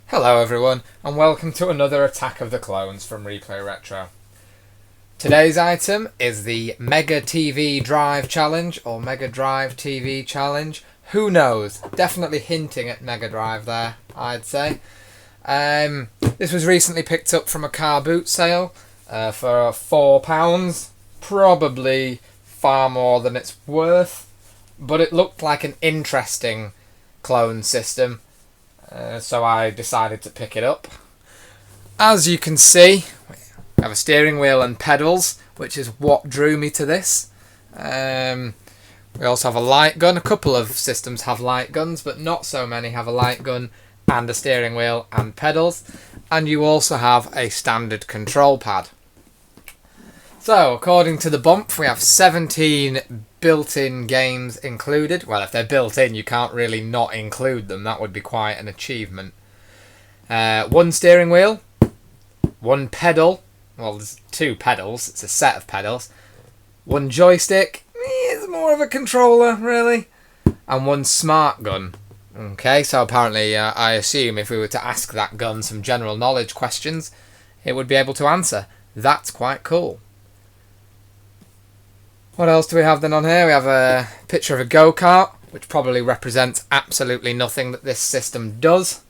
Hello everyone, and welcome to another Attack of the Clones from ReplayRetro. Today's item is the Mega TV Drive Challenge, or Mega Drive TV Challenge. Who knows? Definitely hinting at Mega Drive there, I'd say. This was recently picked up from a car boot sale for £4. Probably far more than it's worth, but it looked like an interesting clone system. So I decided to pick it up. As you can see, we have a steering wheel and pedals, which is what drew me to this. We also have a light gun. A couple of systems have light guns, but not so many have a light gun and a steering wheel and pedals. And you also have a standard control pad. So, according to the bump, we have 17 built-in games included. Well, if they're built in, you can't really not include them. That would be quite an achievement. One steering wheel, one pedal. Well, there's two pedals. It's a set of pedals. One joystick. It's more of a controller, really. And one smart gun. Okay, so apparently I assume if we were to ask that gun some general knowledge questions, it would be able to answer. That's quite cool. What else do we have then on here? We have a picture of a go-kart, which probably represents absolutely nothing that this system does.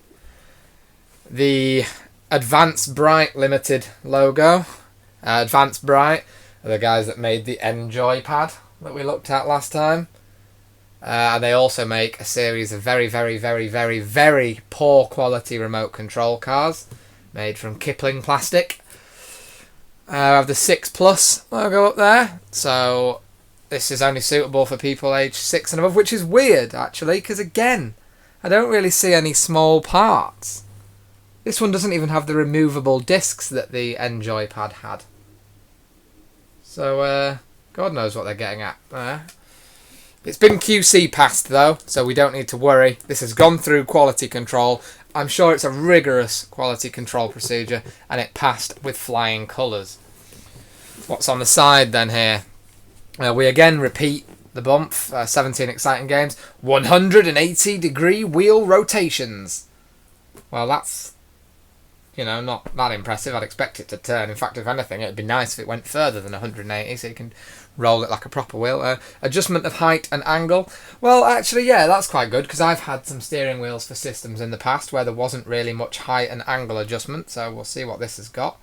The Advance Bright Ltd logo. Advance Bright are the guys that made the Enjoy pad that we looked at last time. And they also make a series of very, very, very, very, very poor quality remote control cars made from Kipling plastic. I have the 6 Plus logo up there, so this is only suitable for people aged 6 and above, which is weird actually, because again, I don't really see any small parts. This one doesn't even have the removable discs that the Enjoy pad had. So, God knows what they're getting at there. It's been QC passed though, so we don't need to worry. This has gone through quality control. I'm sure it's a rigorous quality control procedure, and it passed with flying colours. What's on the side then here? We again repeat the bump. 17 exciting games. 180-degree wheel rotations. Well, that's, not that impressive. I'd expect it to turn. In fact, if anything, it'd be nice if it went further than 180, so you can roll it like a proper wheel. Adjustment of height and angle. Well, actually, yeah, that's quite good, because I've had some steering wheels for systems in the past where there wasn't really much height and angle adjustment, so we'll see what this has got.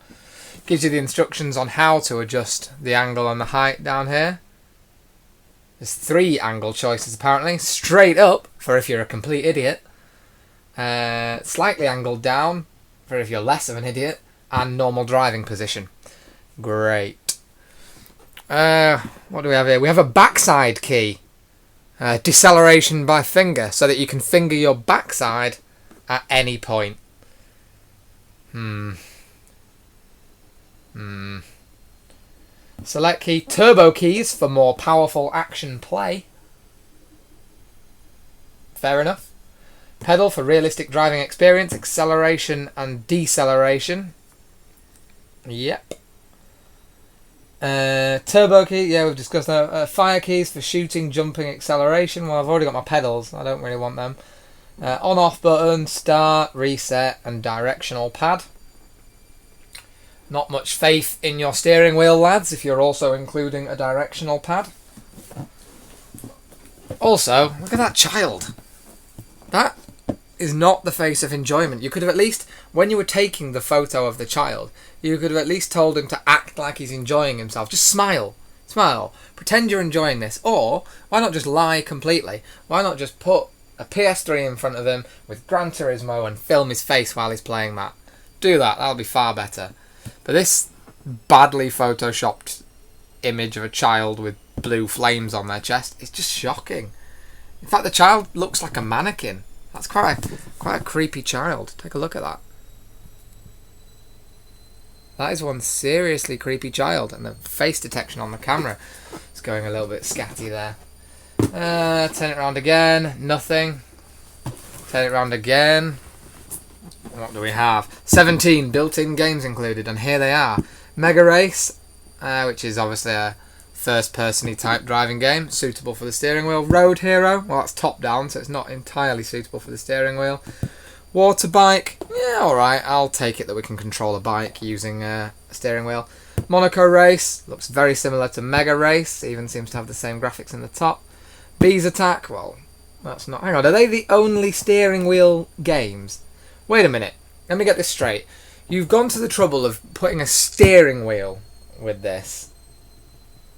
Gives you the instructions on how to adjust the angle and the height down here. There's 3 angle choices apparently. Straight up, for if you're a complete idiot. Slightly angled down, for if you're less of an idiot. And normal driving position. Great. What do we have here? We have a backside key. Deceleration by finger, so that you can finger your backside at any point. Select key. Turbo keys for more powerful action play. Fair enough. Pedal for realistic driving experience, acceleration and deceleration. Yep. Turbo key, yeah, we've discussed that. Fire keys for shooting, jumping, acceleration. Well, I've already got my pedals. I don't really want them. On-off button, start, reset, and directional pad. Not much faith in your steering wheel, lads, if you're also including a directional pad. Also, look at that child. That is not the face of enjoyment. You could have at least, when you were taking the photo of the child, you could have at least told him to act like he's enjoying himself. Just smile. Smile. Pretend you're enjoying this. Or, why not just lie completely? Why not just put a PS3 in front of him with Gran Turismo and film his face while he's playing that? Do that. That'll be far better. But this badly photoshopped image of a child with blue flames on their chest is just shocking. In fact, the child looks like a mannequin. That's quite a creepy child. Take a look at that. That is one seriously creepy child, and the face detection on the camera is going a little bit scatty there. Turn it around again. Nothing. Turn it around again. What do we have? 17 built-in games included, and here they are. Mega Race, which is obviously a first-person-y type driving game, suitable for the steering wheel. Road Hero, well, that's top-down, so it's not entirely suitable for the steering wheel. Water Bike, yeah, alright, I'll take it that we can control a bike using a steering wheel. Monaco Race, looks very similar to Mega Race, even seems to have the same graphics in the top. Bees Attack, well, that's not... Hang on, are they the only steering wheel games? Wait a minute, let me get this straight. You've gone to the trouble of putting a steering wheel with this,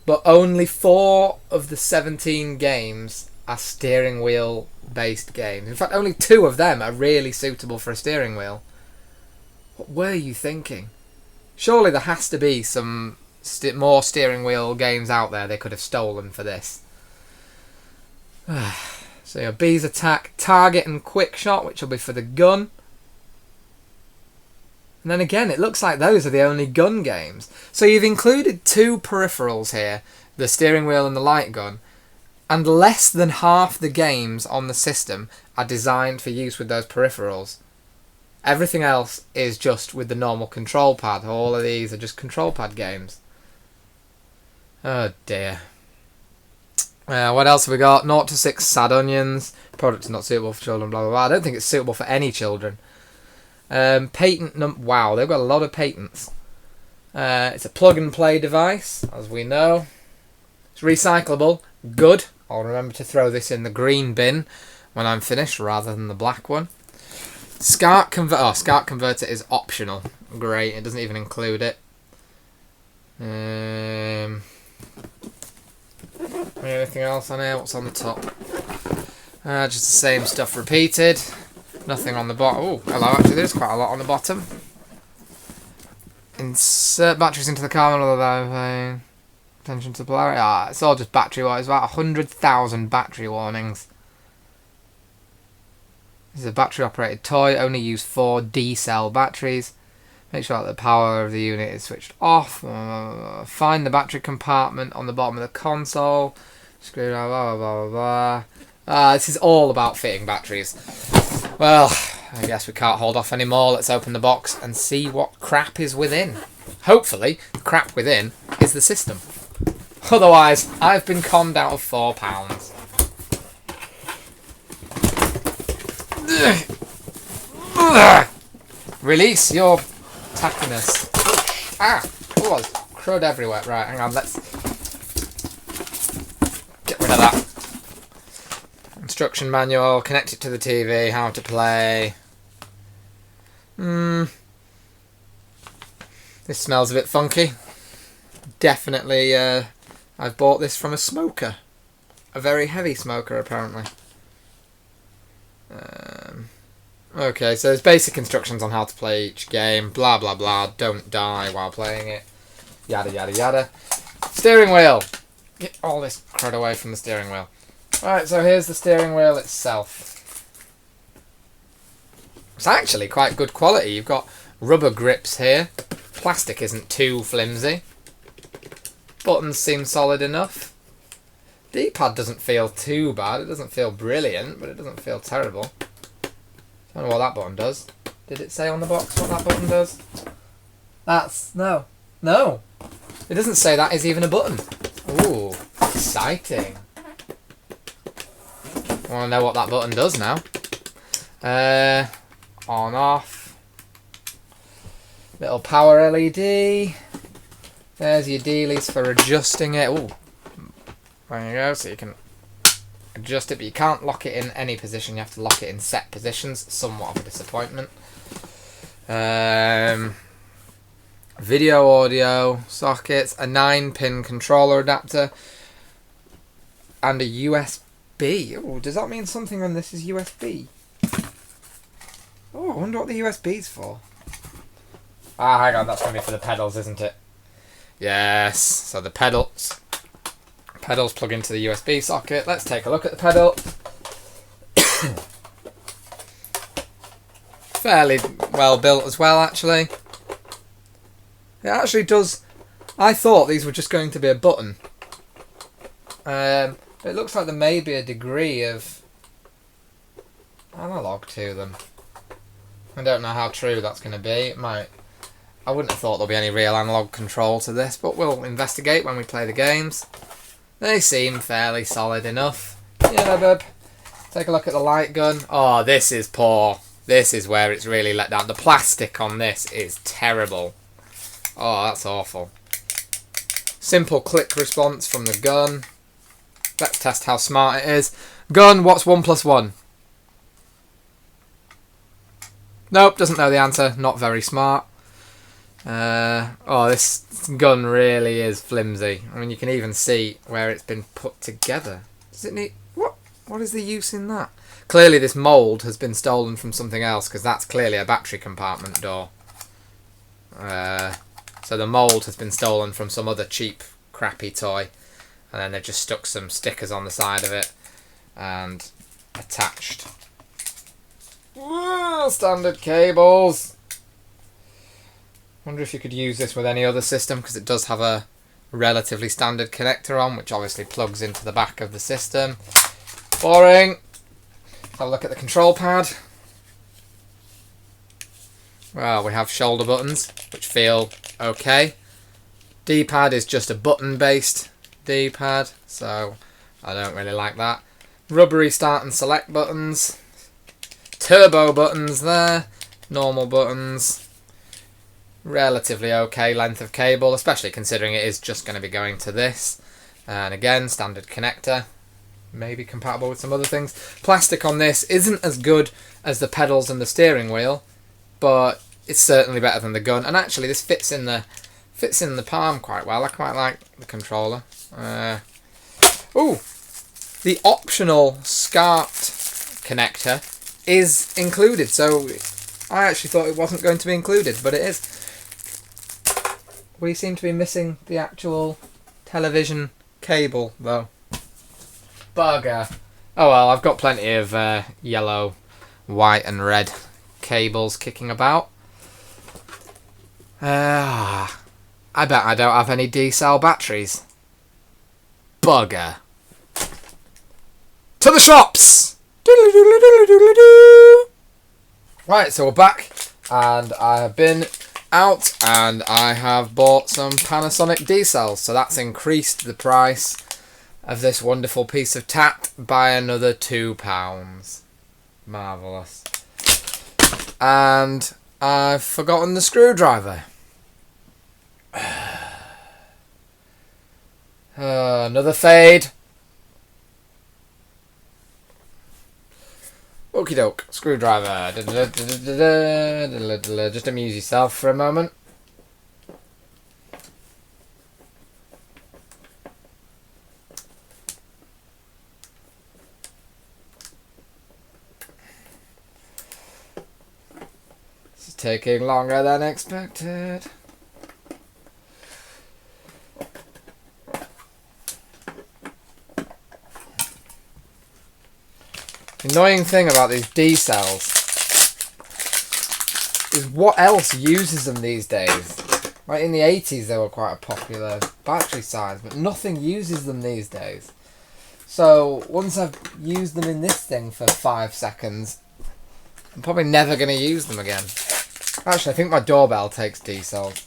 but only 4 of the 17 games are steering wheel based games. In fact, only 2 of them are really suitable for a steering wheel. What were you thinking? Surely there has to be some more steering wheel games out there they could have stolen for this. So your Bees Attack, Target and Quick Shot, which will be for the gun. And then again, it looks like those are the only gun games. So you've included 2 peripherals here, the steering wheel and the light gun, and less than half the games on the system are designed for use with those peripherals. Everything else is just with the normal control pad. All of these are just control pad games. Oh dear. What else have we got? 0 to 6 Sad Onions. Product is not suitable for children, blah blah blah. I don't think it's suitable for any children. Wow, they've got a lot of patents. It's a plug and play device, as we know. It's recyclable. Good. I'll remember to throw this in the green bin when I'm finished rather than the black one. SCART converter is optional. Great, it doesn't even include it. Anything else on here? What's on the top? Just the same stuff repeated. Nothing on the bottom. Oh, hello, actually there's quite a lot on the bottom. Insert batteries into the car. Attention to polarity. It's all just battery warnings. About 100,000 battery warnings. This is a battery operated toy. Only use 4 D-cell batteries. Make sure that the power of the unit is switched off. Find the battery compartment on the bottom of the console. Screwdriver, blah blah blah blah. This is all about fitting batteries. Well, I guess we can't hold off anymore. Let's open the box and see what crap is within. Hopefully, the crap within is the system. Otherwise, I've been conned out of £4. Release your tackiness. Oh, there's crud everywhere. Right, hang on, let's get rid of that. Instruction manual, connect it to the TV, how to play. This smells a bit funky. Definitely, I've bought this from a smoker. A very heavy smoker, apparently. Okay, so there's basic instructions on how to play each game. Blah, blah, blah. Don't die while playing it. Yada, yada, yada. Steering wheel. Get all this crud away from the steering wheel. Alright, so here's the steering wheel itself. It's actually quite good quality. You've got rubber grips here. Plastic isn't too flimsy. Buttons seem solid enough. D-pad doesn't feel too bad. It doesn't feel brilliant, but it doesn't feel terrible. I don't know what that button does. Did it say on the box what that button does? No. It doesn't say that is even a button. Ooh, exciting. I want to know what that button does now. On, off. Little power LED. There's your dealies for adjusting it. Ooh. There you go, so you can adjust it, but you can't lock it in any position. You have to lock it in set positions. Somewhat of a disappointment. Video, audio, sockets, a 9-pin controller adapter, and a USB. Oh, does that mean something when this is USB? Oh, I wonder what the USB's for. Hang on, that's going to be for the pedals, isn't it? Yes, so the pedals plug into the USB socket. Let's take a look at the pedal. Fairly well built as well, actually. It actually does. I thought these were just going to be a button. It looks like there may be a degree of analog to them. I don't know how true that's going to be. It might I wouldn't have thought there'll be any real analog control to this, but we'll investigate when we play the games. They seem fairly solid enough. Yeah, bub. Take a look at the light gun. Oh, this is poor. This is where it's really let down. The plastic on this is terrible. Oh, that's awful. Simple click response from the gun. Let's test how smart it is. Gun, what's 1 + 1? Nope, doesn't know the answer. Not very smart. Oh, this gun really is flimsy. I mean, you can even see where it's been put together. Does it need... What is the use in that? Clearly this mould has been stolen from something else, because that's clearly a battery compartment door. So the mould has been stolen from some other cheap, crappy toy. And then they've just stuck some stickers on the side of it and attached. Whoa, standard cables. Wonder if you could use this with any other system, because it does have a relatively standard connector on, which obviously plugs into the back of the system. Boring. Have a look at the control pad. Well, we have shoulder buttons, which feel okay. D-pad is just a button-based D-pad, so I don't really like that. Rubbery start and select buttons. Turbo buttons there. Normal buttons. Relatively okay length of cable, especially considering it is just going to be going to this. And again, standard connector. Maybe compatible with some other things. Plastic on this isn't as good as the pedals and the steering wheel, but it's certainly better than the gun. And actually, this fits in the palm quite well. I quite like the controller. Ooh, the optional SCART connector is included. So I actually thought it wasn't going to be included, but it is. We seem to be missing the actual television cable, though. Bugger. Oh well, I've got plenty of yellow, white and red cables kicking about. I bet I don't have any D-cell batteries. Bugger. To the shops! Right, so we're back, and I have been out, and I have bought some Panasonic D-cells, so that's increased the price of this wonderful piece of tat by another £2. Marvellous. And I've forgotten the screwdriver. Another fade. Okie doke, screwdriver. Just amuse yourself for a moment. This is taking longer than expected. The annoying thing about these D-cells is what else uses them these days. Like in the 80s they were quite a popular battery size, but nothing uses them these days. So once I've used them in this thing for 5 seconds, I'm probably never going to use them again. Actually, I think my doorbell takes D-cells.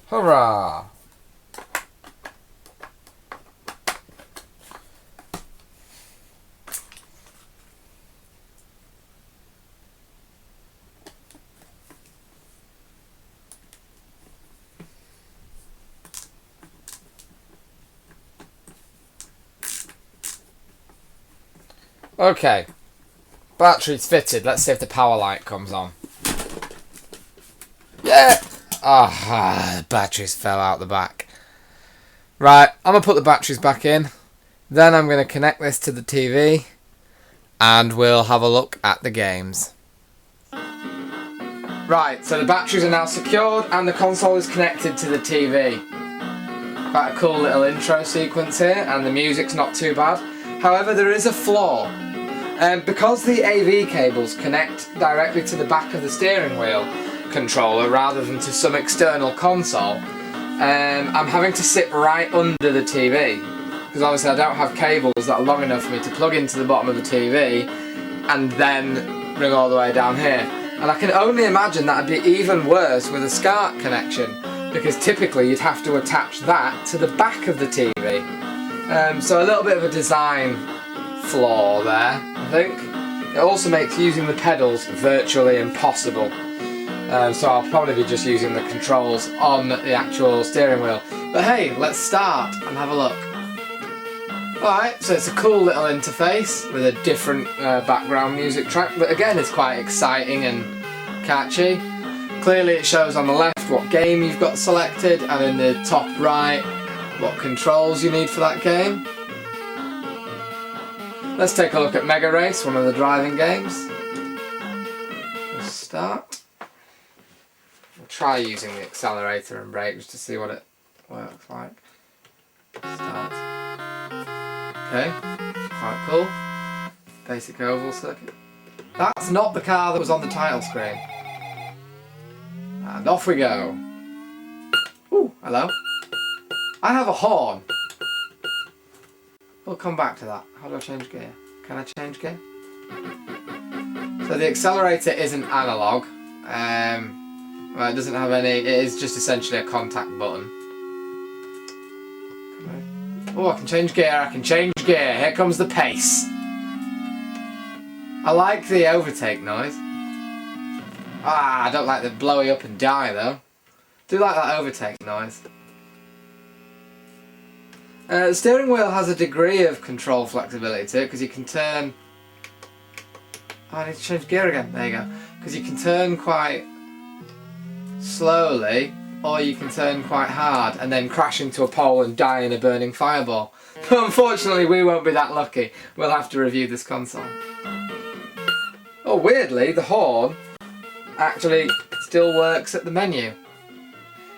Hurrah! Okay, battery's fitted. Let's see if the power light comes on. Yeah! Ah, batteries fell out the back. Right, I'm going to put the batteries back in. Then I'm going to connect this to the TV. And we'll have a look at the games. Right, so the batteries are now secured and the console is connected to the TV. Quite a cool little intro sequence here, and the music's not too bad. However, there is a flaw. Because the AV cables connect directly to the back of the steering wheel controller rather than to some external console, I'm having to sit right under the TV because obviously I don't have cables that are long enough for me to plug into the bottom of the TV and then bring all the way down here. And I can only imagine that'd be even worse with a SCART connection, because typically you'd have to attach that to the back of the TV. So a little bit of a design flaw there, I think. It also makes using the pedals virtually impossible. So I'll probably be just using the controls on the actual steering wheel. But hey, let's start and have a look. Alright, so it's a cool little interface with a different background music track that again is quite exciting and catchy. Clearly it shows on the left what game you've got selected, and in the top right what controls you need for that game. Let's take a look at Mega Race, one of the driving games. Let's start. We'll try using the accelerator and brake just to see what it works like. Start. Okay, quite cool. Basic oval circuit. That's not the car that was on the title screen. And off we go. Ooh, hello. I have a horn. We'll come back to that. How do I change gear? Can I change gear? So the accelerator isn't analog. Well, it doesn't have any. It is just essentially a contact button. Oh, I can change gear. I can change gear. Here comes the pace. I like the overtake noise. Ah, I don't like the blowy up and die though. Do like that overtake noise. The steering wheel has a degree of control flexibility to it because you can turn... Oh, I need to change gear again. There you go. Because you can turn quite slowly, or you can turn quite hard and then crash into a pole and die in a burning fireball. But unfortunately we won't be that lucky. We'll have to review this console. Oh, weirdly, the horn actually still works at the menu.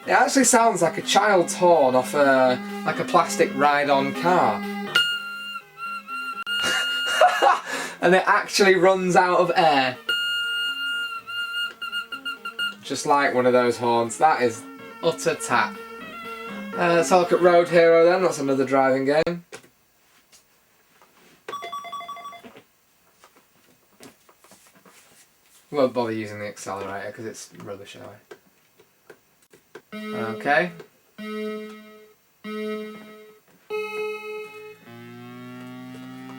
It actually sounds like a child's horn off like a plastic ride-on car. And it actually runs out of air. Just like one of those horns. That is utter tap. Let's have a look at Road Hero then, that's another driving game. Won't bother using the accelerator because it's rubbish anyway. Okay.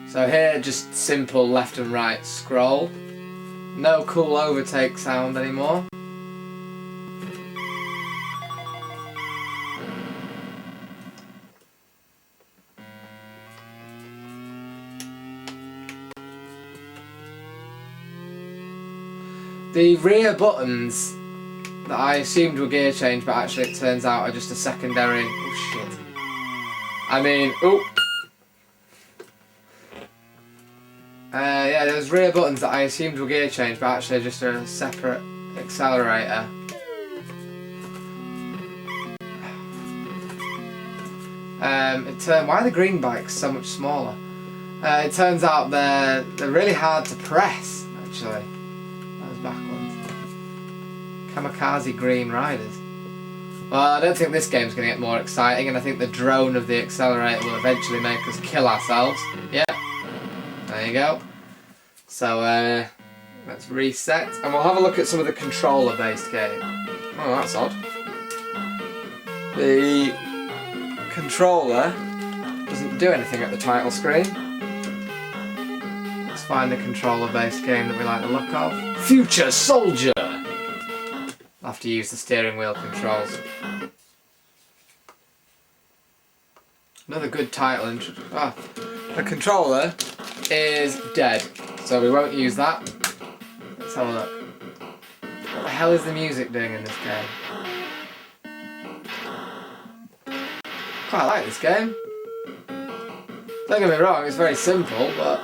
So here, just simple left and right scroll. No cool overtake sound anymore. The rear buttons that I assumed were gear change, but actually it turns out are just a secondary... Oh shit. I mean, oop. Yeah, those rear buttons that I assumed were gear change, but actually just a separate accelerator. Why are the green bikes so much smaller? It turns out they're really hard to press, actually. Those back ones. Kamikaze Green Riders. Well, I don't think this game's going to get more exciting, and I think the drone of the accelerator will eventually make us kill ourselves. Yeah, there you go. So, let's reset, and we'll have a look at some of the controller-based game. Oh, that's odd. The controller doesn't do anything at the title screen. Let's find a controller-based game that we like the look of. Future Soldier! I'll have to use the steering wheel controls. Another good title intro. Ah, the controller is dead, so we won't use that. Let's have a look. What the hell is the music doing in this game? Quite like this game. Don't get me wrong, it's very simple, but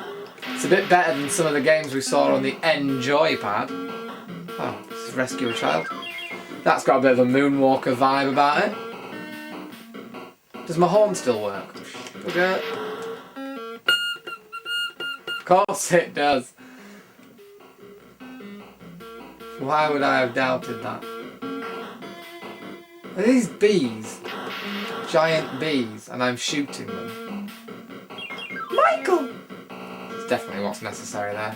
it's a bit better than some of the games we saw on the Enjoy pad. Oh, this is Rescue a Child. That's got a bit of a Moonwalker vibe about it. Does my horn still work? Okay. Of course it does. Why would I have doubted that? Are these bees? giant bees and I'm shooting them. Michael! It's definitely what's necessary there.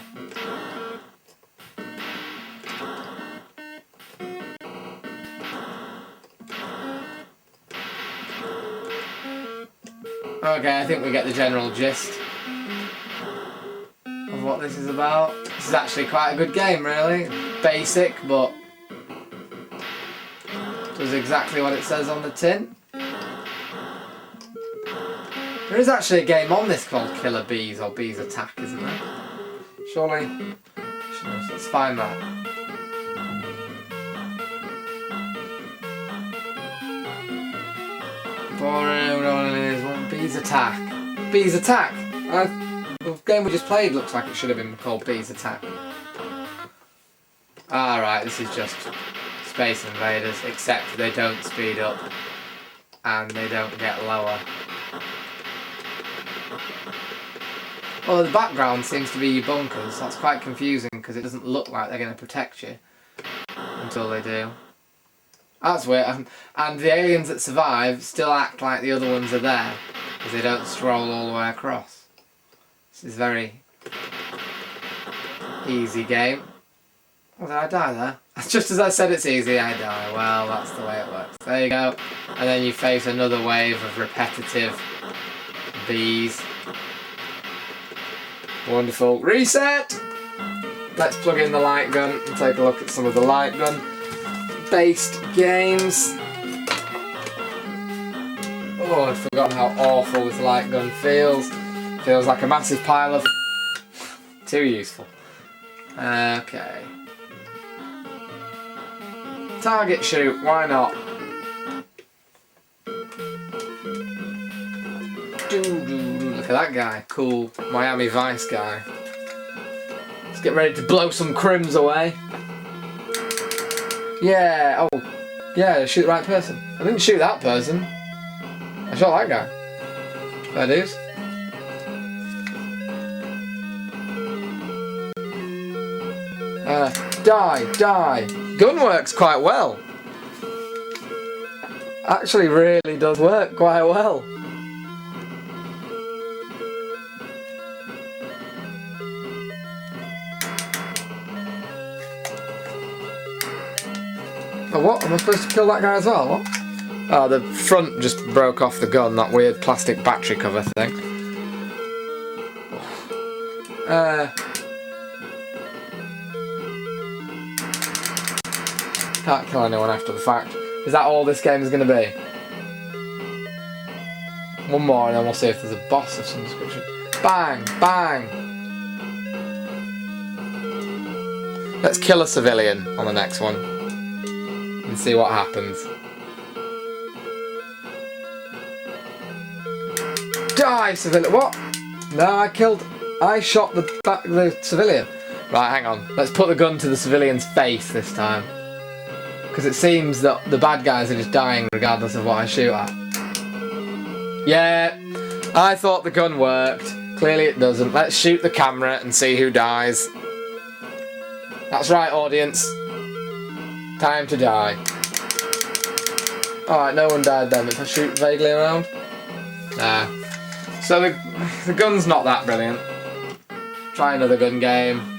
Okay, I think we get the general gist of what this is about. This is actually quite a good game, really. Basic, but does exactly what it says on the tin. There is actually a game on this called Killer Bees or Bees Attack, isn't there? Surely. Let's find that. Bees Attack. Bees Attack! The game we just played looks like it should have been called Bees Attack. Alright, this is just Space Invaders, except they don't speed up and they don't get lower. Well, the background seems to be your bunkers. That's quite confusing because it doesn't look like they're going to protect you until they do. That's weird. And the aliens that survive still act like the other ones are there because they don't stroll all the way across. This is a very easy game. Oh, did I die there? Just as I said it's easy, I die. Well, that's the way it works. There you go. And then you face another wave of repetitive bees. Wonderful. Reset! Let's plug in the light gun and take a look at some of the light gun based games. Oh, I'd forgotten how awful this light gun feels. Feels like a massive pile of... Too useful. Okay. Target shoot, why not? Look at that guy, cool Miami Vice guy. Let's get ready to blow some crims away. Yeah, oh, yeah, shoot the right person. I didn't shoot that person. I shot that guy. Fair dues. Die. Gun works quite well. Actually really does work quite well. Oh, what? Am I supposed to kill that guy as well? What? Oh, the front just broke off the gun, that weird plastic battery cover thing. Can't kill anyone after the fact. Is that all this game is going to be? One more and then we'll see if there's a boss of some description. Bang! Bang! Let's kill a civilian on the next one. And see what happens. Die, civilian! What? No, I shot the civilian. Right, hang on. Let's put the gun to the civilian's face this time. Because it seems that the bad guys are just dying regardless of what I shoot at. Yeah, I thought the gun worked. Clearly it doesn't. Let's shoot the camera and see who dies. That's right, audience. Time to die. Alright, no one died then. If I shoot vaguely around? Nah. So the gun's not that brilliant. Try another gun game.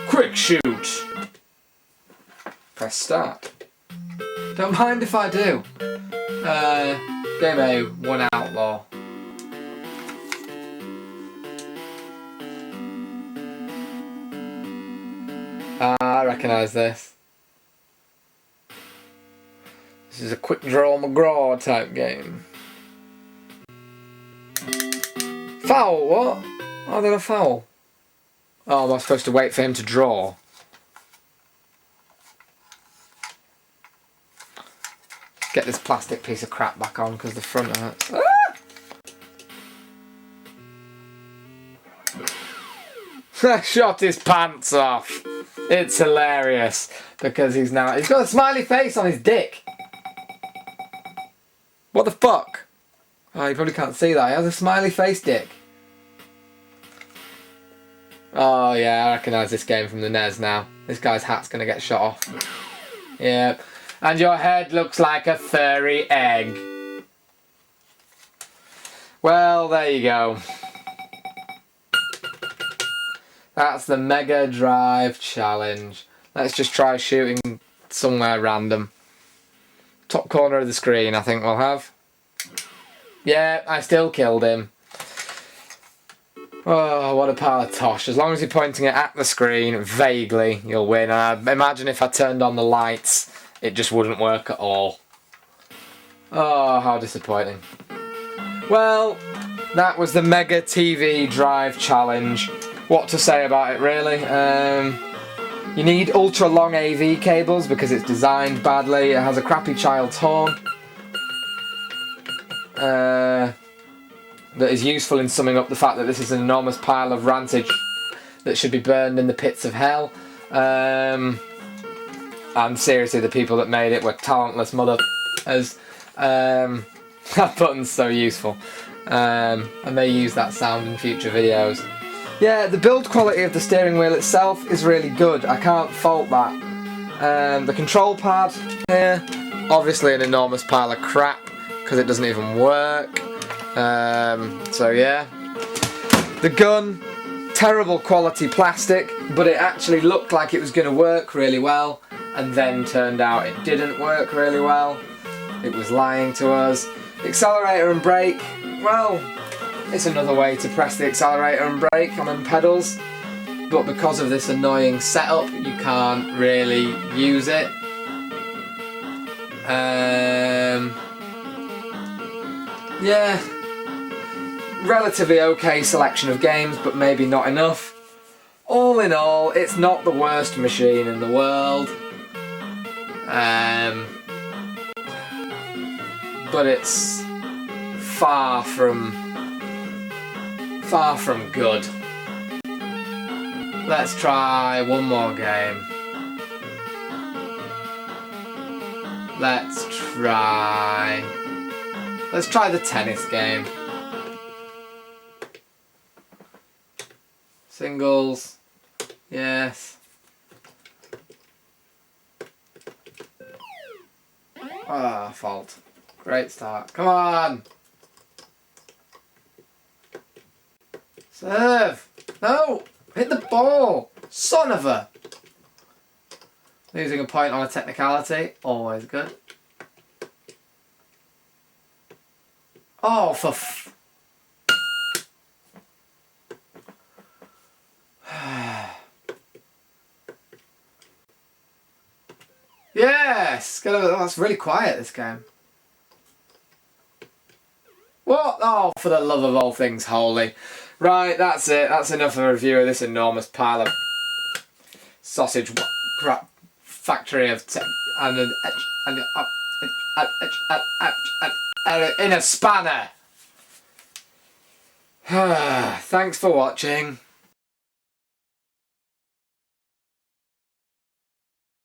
Quick shoot! Press start. Don't mind if I do. Game A, one outlaw. I recognise this. This is a quick draw McGraw type game. Foul, what? Oh, they're a foul. Oh, am I supposed to wait for him to draw? Get this plastic piece of crap back on because the front hurts. Ah! Shot his pants off. It's hilarious because he's got a smiley face on his dick. What the fuck? Oh, you probably can't see that. He has a smiley face dick. Oh yeah, I recognise this game from the NES now. This guy's hat's gonna get shot off. Yep. And your head looks like a furry egg. Well, there you go. That's the Mega Drive challenge. Let's just try shooting somewhere random. Top corner of the screen, I think we'll have. Yeah, I still killed him. Oh, what a pile of tosh. As long as you're pointing it at the screen, vaguely, you'll win. And I imagine if I turned on the lights, it just wouldn't work at all. Oh, how disappointing. Well, that was the Mega TV Drive Challenge. What to say about it, really? You need ultra long AV cables because it's designed badly. It has a crappy child's horn. That is useful in summing up the fact that this is an enormous pile of rantage that should be burned in the pits of hell. And seriously, the people that made it were talentless mother-f***ers. That button's so useful. And they use that sound in future videos. Yeah, the build quality of the steering wheel itself is really good. I can't fault that. The control pad here, obviously an enormous pile of crap because it doesn't even work. So yeah. The gun, terrible quality plastic, but it actually looked like it was going to work really well, and then turned out it didn't work really well. It was lying to us. Accelerator and brake, well, it's another way to press the accelerator and brake on them pedals, but because of this annoying setup, you can't really use it. Yeah, relatively okay selection of games, but maybe not enough. All in all, it's not the worst machine in the world. But it's far from good. Let's try one more game. Let's try the tennis game. Singles. Yes. Ah, fault. Great start. Come on! Serve! No! Hit the ball! Son of a... Losing a point on a technicality. Always good. Oh, for f... Yes! That's really quiet, this game. What? Oh, for the love of all things holy. Right, that's it. That's enough of a review of this enormous pile of sausage crap factory of in a spanner. Thanks for watching.